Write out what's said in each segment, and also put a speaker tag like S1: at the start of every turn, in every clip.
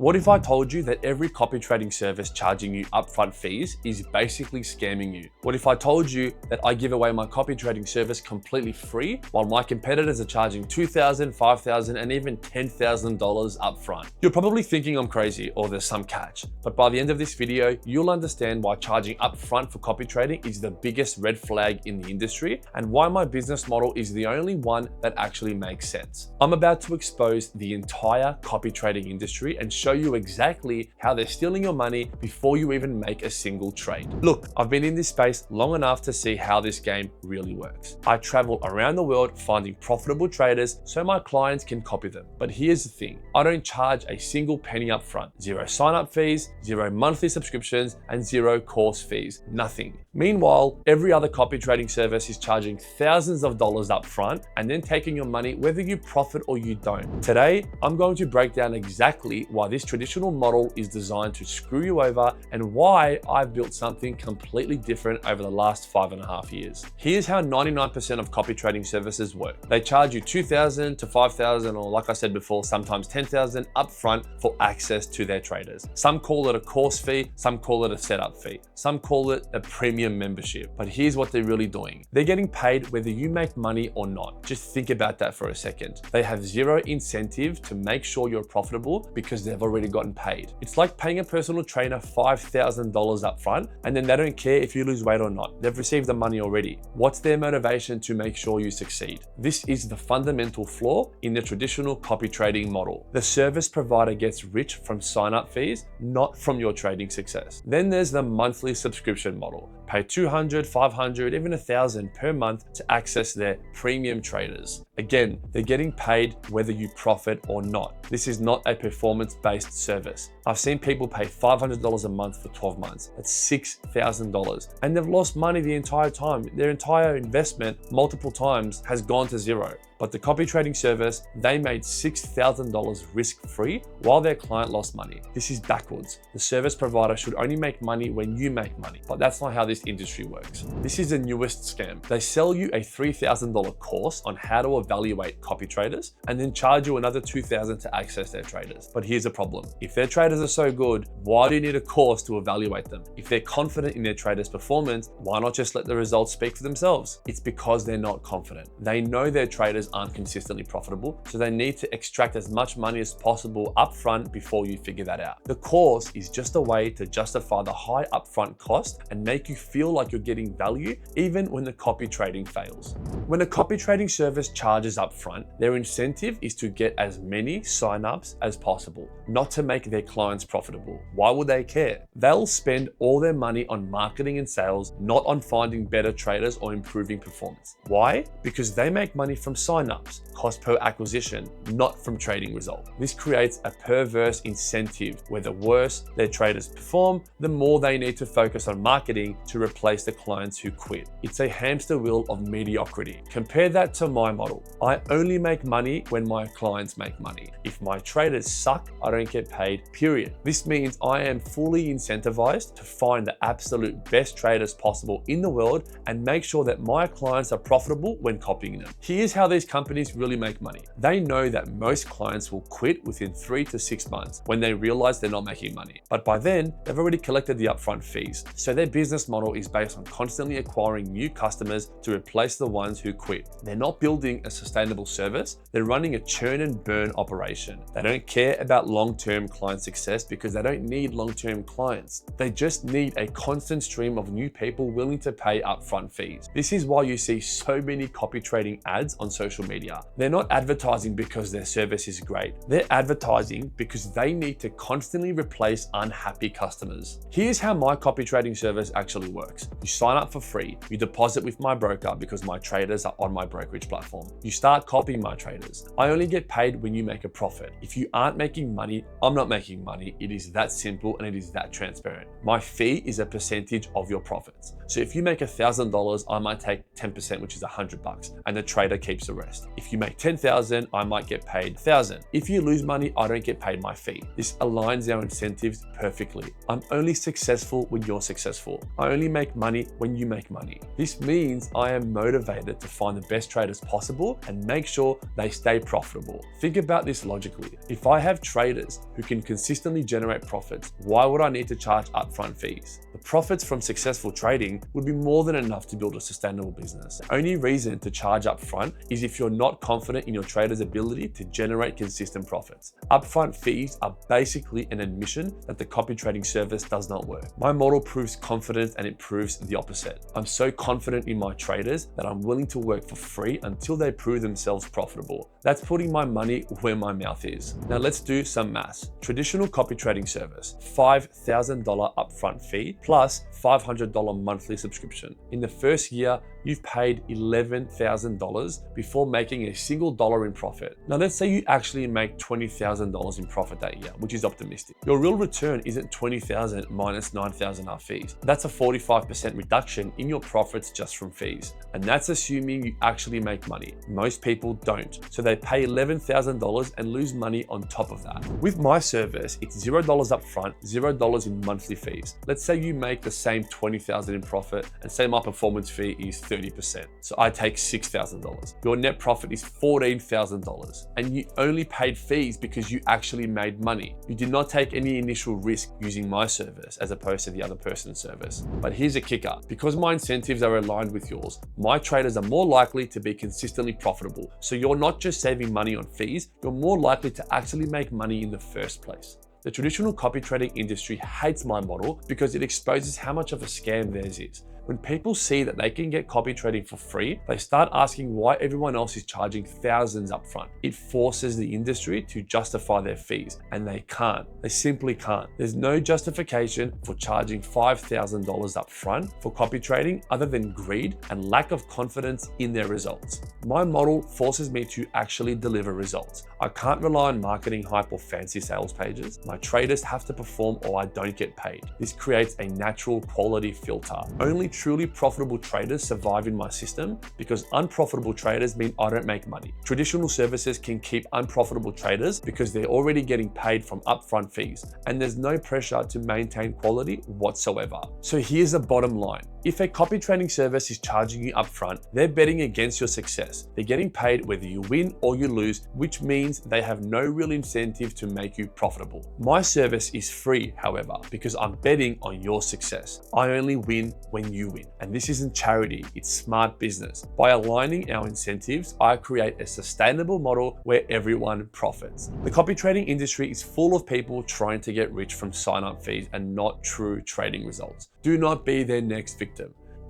S1: What if I told you that every copy trading service charging you upfront fees is basically scamming you? What if I told you that I give away my copy trading service completely free while my competitors are charging $2,000, $5,000, and even $10,000 upfront? You're probably thinking I'm crazy or there's some catch, but by the end of this video, you'll understand why charging upfront for copy trading is the biggest red flag in the industry and why my business model is the only one that actually makes sense. I'm about to expose the entire copy trading industry and show you exactly how they're stealing your money before you even make a single trade. Look, I've been in this space long enough to see how this game really works. I travel around the world finding profitable traders so my clients can copy them. But here's the thing, I don't charge a single penny up front. Zero sign-up fees, zero monthly subscriptions, and zero course fees, nothing. Meanwhile, every other copy trading service is charging thousands of dollars up front and then taking your money whether you profit or you don't. Today, I'm going to break down exactly why this traditional model is designed to screw you over and why I've built something completely different over the last 5.5 years. Here's how 99% of copy trading services work. They charge you $2,000 to $5,000, or like I said before, sometimes $10,000 upfront for access to their traders. Some call it a course fee, some call it a setup fee, some call it a premium membership. But here's what they're really doing. They're getting paid whether you make money or not. Just think about that for a second. They have zero incentive to make sure you're profitable because they've already gotten paid. It's like paying a personal trainer $5,000 up front and then they don't care if you lose weight or not. They've received the money already. What's their motivation to make sure you succeed? This is the fundamental flaw in the traditional copy trading model. The service provider gets rich from sign-up fees, not from your trading success. Then there's the monthly subscription model. Pay $200, $500, even $1,000 per month to access their premium traders. Again, they're getting paid whether you profit or not. This is not a performance-based service. I've seen people pay $500 a month for 12 months. That's $6,000. And they've lost money the entire time. Their entire investment multiple times has gone to zero. But the copy trading service, they made $6,000 risk-free while their client lost money. This is backwards. The service provider should only make money when you make money, but that's not how this industry works. This is the newest scam. They sell you a $3,000 course on how to evaluate copy traders and then charge you another $2,000 to access their traders. But here's the problem. If their traders are so good, why do you need a course to evaluate them? If they're confident in their traders' performance, why not just let the results speak for themselves? It's because they're not confident. They know their traders aren't consistently profitable, so they need to extract as much money as possible upfront before you figure that out. The course is just a way to justify the high upfront cost and make you feel like you're getting value even when the copy trading fails. When a copy trading service charges upfront, their incentive is to get as many signups as possible, not to make their clients profitable. Why would they care? They'll spend all their money on marketing and sales, not on finding better traders or improving performance. Why? Because they make money from signups, cost per acquisition, not from trading result. This creates a perverse incentive where the worse their traders perform, the more they need to focus on marketing to replace the clients who quit. It's a hamster wheel of mediocrity. Compare that to my model. I only make money when my clients make money. If my traders suck, I don't get paid, period. This means I am fully incentivized to find the absolute best traders possible in the world and make sure that my clients are profitable when copying them. Here's how these companies really make money. They know that most clients will quit within 3 to 6 months when they realize they're not making money. But by then, they've already collected the upfront fees. So their business model is based on constantly acquiring new customers to replace the ones who quit. They're not building a sustainable service. They're running a churn and burn operation. They don't care about long-term client success because they don't need long-term clients. They just need a constant stream of new people willing to pay upfront fees. This is why you see so many copy trading ads on social media. They're not advertising because their service is great. They're advertising because they need to constantly replace unhappy customers. Here's how my copy trading service actually works. You sign up for free. You deposit with my broker because my traders are on my brokerage platform. You start copying my traders. I only get paid when you make a profit. If you aren't making money, I'm not making money. It is that simple and it is that transparent. My fee is a percentage of your profits. So if you make $1,000, I might take 10%, which is $100, and the trader keeps the rest. rest. If you make 10,000, I might get paid 1,000. If you lose money, I don't get paid my fee. This aligns our incentives perfectly. I'm only successful when you're successful. I only make money when you make money. This means I am motivated to find the best traders possible and make sure they stay profitable. Think about this logically. If I have traders who can consistently generate profits, why would I need to charge upfront fees? The profits from successful trading would be more than enough to build a sustainable business. The only reason to charge upfront is if you're not confident in your trader's ability to generate consistent profits. Upfront fees are basically an admission that the copy trading service does not work. My model proves confidence and it proves the opposite. I'm so confident in my traders that I'm willing to work for free until they prove themselves profitable. That's putting my money where my mouth is. Now let's do some maths. Traditional copy trading service, $5,000 upfront fee plus $500 monthly subscription. In the first year, you've paid $11,000 before making a single dollar in profit. Now let's say you actually make $20,000 in profit that year, which is optimistic. Your real return isn't $20,000 minus $9,000 are fees. That's a 45% reduction in your profits just from fees. And that's assuming you actually make money. Most people don't. So they pay $11,000 and lose money on top of that. With my service, it's $0 upfront, $0 in monthly fees. Let's say you make the same $20,000 in profit and say my performance fee is 30%. So I take $6,000. Your net profit is $14,000 and you only paid fees because you actually made money. You did not take any initial risk using my service as opposed to the other person's service. But here's a kicker. Because my incentives are aligned with yours, my traders are more likely to be consistently profitable. So you're not just saving money on fees, you're more likely to actually make money in the first place. The traditional copy trading industry hates my model because it exposes how much of a scam theirs is. When people see that they can get copy trading for free, they start asking why everyone else is charging thousands upfront. It forces the industry to justify their fees, and they can't. They simply can't. There's no justification for charging $5,000 upfront for copy trading other than greed and lack of confidence in their results. My model forces me to actually deliver results. I can't rely on marketing hype or fancy sales pages. My traders have to perform or I don't get paid. This creates a natural quality filter. Only truly profitable traders survive in my system because unprofitable traders mean I don't make money. Traditional services can keep unprofitable traders because they're already getting paid from upfront fees and there's no pressure to maintain quality whatsoever. So here's the bottom line. If a copy trading service is charging you upfront, they're betting against your success. They're getting paid whether you win or you lose, which means they have no real incentive to make you profitable. My service is free, however, because I'm betting on your success. I only win when you win. And this isn't charity, it's smart business. By aligning our incentives, I create a sustainable model where everyone profits. The copy trading industry is full of people trying to get rich from sign-up fees and not true trading results. Do not be their next victim.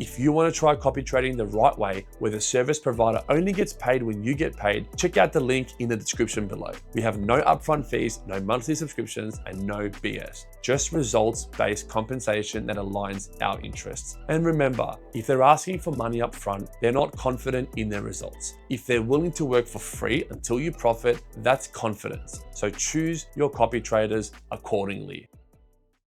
S1: If you want to try copy trading the right way, where the service provider only gets paid when you get paid, check out the link in the description below. We have no upfront fees, no monthly subscriptions, and no BS. Just results-based compensation that aligns our interests. And remember, if they're asking for money upfront, they're not confident in their results. If they're willing to work for free until you profit, that's confidence. So choose your copy traders accordingly.